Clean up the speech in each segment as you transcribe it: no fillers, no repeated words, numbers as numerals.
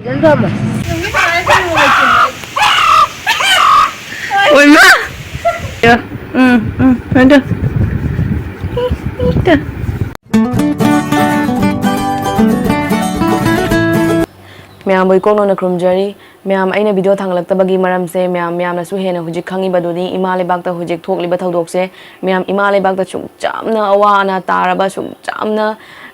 真的吗？ôi má được phải được được ma'am बई कोनो न क्रमजरी मैम अइना वीडियो थांगलक्तबगी मरमसे मैम ना सुहेना हुजिक खंगिबदुनी इमा लेबाकता हुजिक थोकलिबा थौदोकसे मैम इमा लेबाकता सुंगचामना अवाना तारबा सुंगचामना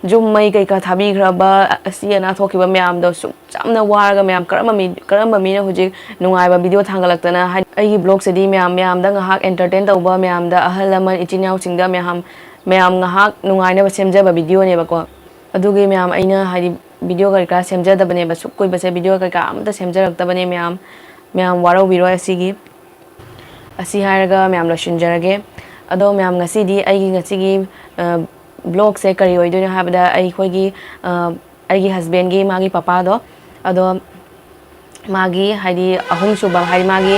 जुम्मई कैका थाबीग्रबा असियाना थोकिबा मैम दो सुंगचामना वारगा मैम करम मीना हुजिक नुंगाइबा वीडियो थांगलक्तना अइगी ब्लॉग सेदी मैम दा ngahak entertain तौबा मैम दा अहल लमन इचिन्याव सिंगदा मैम ngahak नुंगाइना सेमजबा वीडियो नेबको अदुगे मैम अइना हाइदि वीडियो का सेमजदबने सुक कोइबसे वीडियो का अमता सेमजरक्तबने मैम वारौबिरो असिगी असी हायरगा मैम लशिनजरगे अदो मैम ngasiदी अइगी ngasiगी ब्लॉग से करी ओइदोने हाबदा अइखोइगी अइगी हस्बैंड गी मागी पापा दो अदो मागी हाइदि अहुम सुबा हाइदि मागी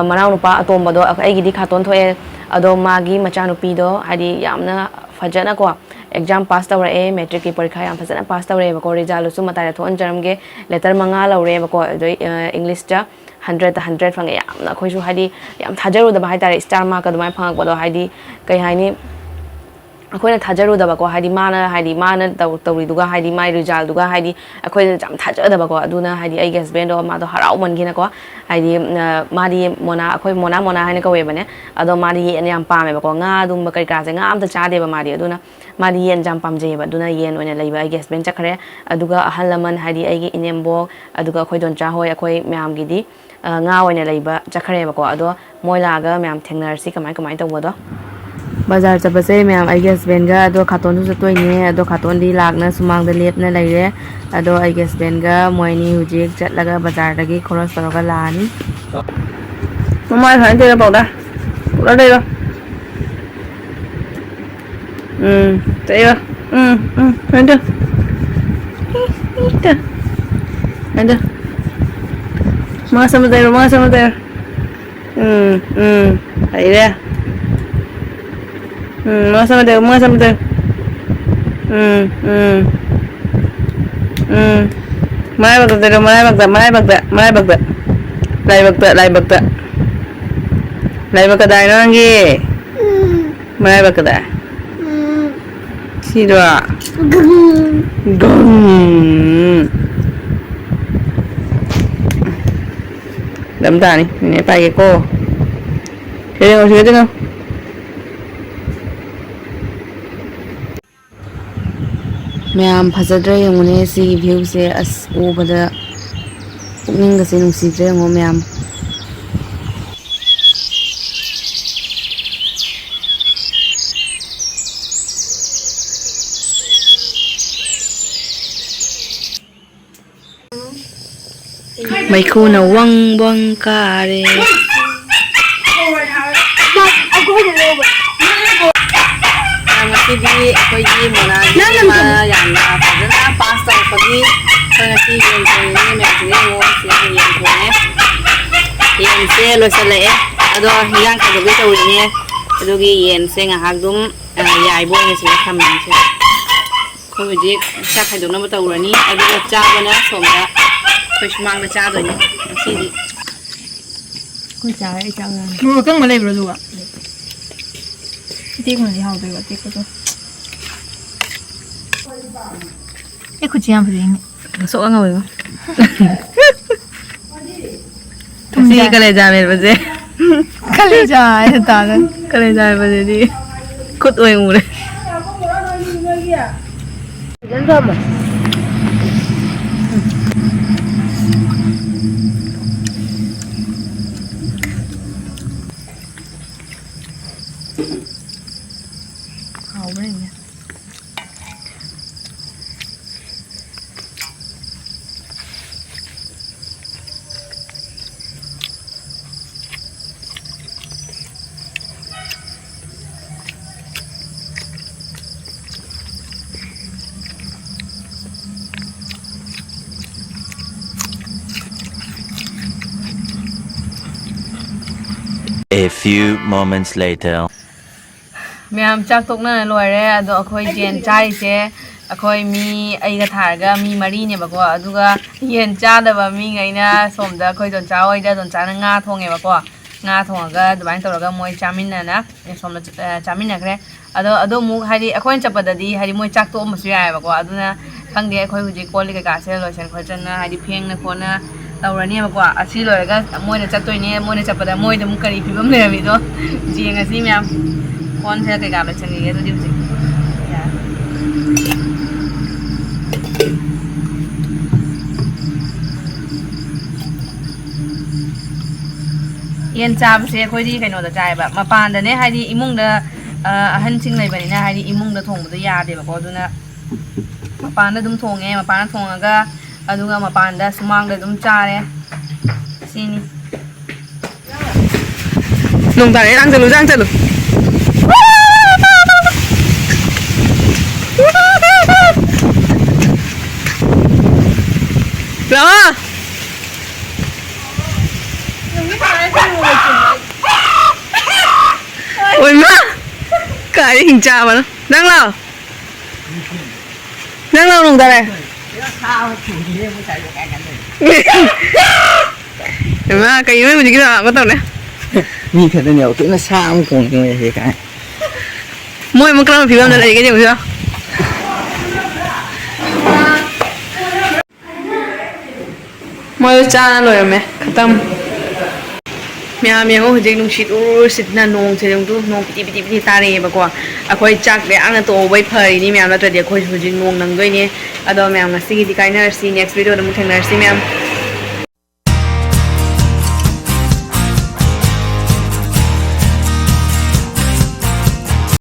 मनाउ नुपा अतोमबदो अइगिदी खातोन थोए अदो मागी मचानुपी दो हाइदि यामना फजना को एग्जाम पास तौरे मैट्रिक की परीक्षा याम फजना पास तौरेबको रिजल्ट मताय थोनजरमगे लेटर मंगा लौरेबको इंग्लिश 100 फंगे यामना खोइसु हाइदि याम थाजरुदबा हाइतारे स्टार मार्क अदुमाय फंगबदो हाइदि कई हाइनि अखोइना थाजरुदबको हाइदि माना तौरिदुगा हाइदि माइ रिजल्टुगा हाइदि अखोइना जाम थाजदबको अदुना हाइदि अइ हस्बैंड दो मादो हराउ मनगिनाको हाइदि मादी मोना अखोइ मोना हाइना कवेबने अदो मादी येन याम पामेबको nga दुम कई कासे nga amta चादेबा मादी अदुना मादी येन जाम पामजेबा अदुना येन ओइना लैबा अइ हस्बैंड चखरे अदुगा अहल लमन हाइदि अइगी इनेम्बो अदुगा अखोइ दोनचा होय अखोइ म्याम गिदी nga ओइना लैबा चखरेबको अदो मोइलागा म्याम थेंगनरसी कमाय तौबदो बाजार चपसे मैम आई हस्बैंड का अदो खातोन चतोइने अदो खातोन दी लाकना सुमांग लेपना लैरे अदो आई हस्बैंड का मोइनी हुजिक चटलगा बाजार दगी खरस तौरगा लानी ममाय फाइन तेरा पौदा पुरा देबा तेबा फाइन दे मा समझ आई रे Masa mata Mai bakta dai nangi Mai bakta Sidwa Gum Dam tani ini pakai ko Sige ma'am फजद्रे यंगने सी व्यू से अस ओबदा पुकनिंग से नुसिद्रे यंगो मैम मैखू न वंग कारे ngasiदी अखोइगी मोनागी मा यामना फजना पास तौरपगी ngasi येन थोंगे मैमसिने ngो से येन थोंगे येन से लोसलए अदो हियांग खदोगे तौरिने अदोगी येन से ngahak dum याइबो ने से खमसे खोइजी चा खाइदोना तौरनी अदो चाबना सोमदा खोइ सुमांग दा चादोनि ngasiदी खोइ चाइ चागा मु कंग मा लेब्रो दुगा 띠고는 하우도가 띠고도 에쿠지 안 부리니 소강 가요 तुसी कलेजा मेरे बजे कलेजा है तागन कलेजा मेरे बजे दी खुद ओए मुरे जल्दी मत A few moments later. Ma'am चाक तोकना लोरे अदो अखोई जेन चाई से ꯑꯩꯈꯣꯏ ꯃꯤ ꯑꯩꯒ ꯊꯥꯔꯒ ꯃꯤ ꯃꯔꯤꯅꯦꯕꯀꯣ ꯑꯗꯨꯒ ꯌꯦꯟ ꯆꯥꯗꯕ ꯃꯤꯉꯩꯅ ꯁꯣꯝꯗ ꯑꯩꯈꯣꯏ ꯗꯣꯟꯆꯥ ꯍꯣꯏꯗ ꯗꯣꯟꯆꯥꯅ ꯉꯥ ꯊꯣꯡꯉꯦꯕꯀꯣ ꯉꯥ ꯊꯣꯡꯉꯒ ꯑꯗꯨꯃꯥꯏꯅ ꯇꯧꯔꯒ ꯃꯣꯏ ꯆꯥꯃꯤꯟꯅꯅ ꯁꯣꯝꯗ ꯆꯥꯃꯤꯟꯅꯈ꯭ꯔꯦ ꯑꯗꯣ ꯑꯃꯨꯛ ꯍꯥꯏꯗꯤ ꯑꯩꯈꯣꯏꯅ ꯆꯠꯄꯗꯗꯤ ꯍꯥꯏꯗꯤ ꯃꯣꯏ ꯆꯥꯛ ꯇꯣꯛꯑꯝꯕꯁꯨ ꯌꯥꯏꯑꯕꯀꯣ ꯑꯗꯨꯅ ꯈꯪꯗꯦ ꯑꯩꯈꯣꯏ ꯍꯧꯖꯤꯛ ꯀꯣꯜ ꯀꯩꯀꯥꯁꯦ ꯂꯣꯏꯁꯟ ꯈꯣꯠꯆꯟꯅ ꯍꯥꯏꯗꯤ ꯐꯦꯡꯅ ꯈꯣꯠꯅ ꯇꯧꯔꯅꯦꯕꯀꯣ ꯑꯁꯤ ꯂꯣꯏꯔꯒ ꯃꯣꯏꯅ ꯆꯠꯇꯣꯏꯅꯦ ꯃꯣꯏꯅ ꯆꯠꯄꯗ ꯃꯣꯏꯗ ꯑꯃꯨꯛ ꯀꯔꯤ ꯐꯤꯕꯝ ꯂꯩꯔꯝꯃꯤꯗꯣ ꯌꯦꯡꯉꯁꯤ ꯃꯌꯥꯝ ꯐꯣꯟꯁꯦ ꯀꯩꯀꯥ ꯂꯣꯏꯁꯟꯈꯤꯒꯦ ꯑꯗꯨꯗꯤ ꯍꯧꯖꯤꯛ ꯌꯦꯟ ꯆꯥꯕꯁꯦ ꯑꯩꯈꯣꯏꯗꯤ ꯀꯩꯅꯣꯗ ꯆꯥꯏꯕ ꯃꯄꯥꯟꯗꯅꯦ ꯍꯥꯏꯗꯤ ꯏꯃꯨꯡꯗ ꯑꯍꯟꯁꯤꯡ ꯂꯩꯕꯅꯤꯅ ꯍꯥꯏꯗꯤ ꯏꯃꯨꯡꯗ ꯊꯣꯡꯕꯗꯣ ꯌꯥꯗꯦꯕꯀꯣ ꯑꯗꯨꯅ ꯃꯄꯥꯟꯗ ꯑꯗꯨꯝ ꯊꯣꯡꯉꯦ ꯃꯄꯥꯟꯗ ꯊꯣꯡꯉꯒ ꯑꯗꯨꯒ ꯃꯄꯥꯟꯗ ꯁꯨꯃꯥꯡꯗ ꯑꯗꯨꯝ ꯆꯥꯔꯦ ꯁꯤꯅꯤ ꯅꯣꯡ ꯇꯥꯔꯦ ꯂꯥꯡ ꯆꯠꯂꯨ ꯂꯥꯛꯑꯣ ôi má cái hình trà mà đang nào nông ta này má cái mấy mình cái nào có tao này nhìn thật là nhiều chỗ nó xa không cùng như vậy cái mỗi một cái phim này cái gì chưa mỗi cha rồi mẹ tâm ꯃꯌꯥꯝ ꯌꯦꯡꯉꯣ ꯍꯧꯖꯤꯛ ꯅꯨꯡꯁꯤꯠ ꯎꯔꯨꯁꯤꯠꯅ ꯅꯣꯡꯁꯦ ꯅꯣꯡ PT ꯇꯥꯔꯛꯑꯦꯕꯀꯣ ꯑꯩꯈꯣꯏ ꯆꯥꯛ ꯌꯥꯝꯅ ꯇꯣꯛꯍꯧꯕꯩ ꯐꯔꯤꯅꯤ ꯃꯌꯥꯝ ꯅꯠꯇ꯭ꯔꯗꯤ ꯑꯩꯈꯣꯏ ꯍꯧꯖꯤꯛ ꯅꯣꯡ ꯅꯪꯗꯣꯏꯅꯦ ꯑꯗꯣ ꯃꯌꯥꯝ ꯉꯁꯤꯒꯤꯗꯤ ꯀꯥꯏꯅꯔꯁꯤ ꯅꯦꯛꯁ ꯚꯤꯗꯤꯑꯣꯗ ꯑꯃꯨꯛ ꯊꯦꯡꯅꯔꯁꯤ ꯃꯌꯥꯝ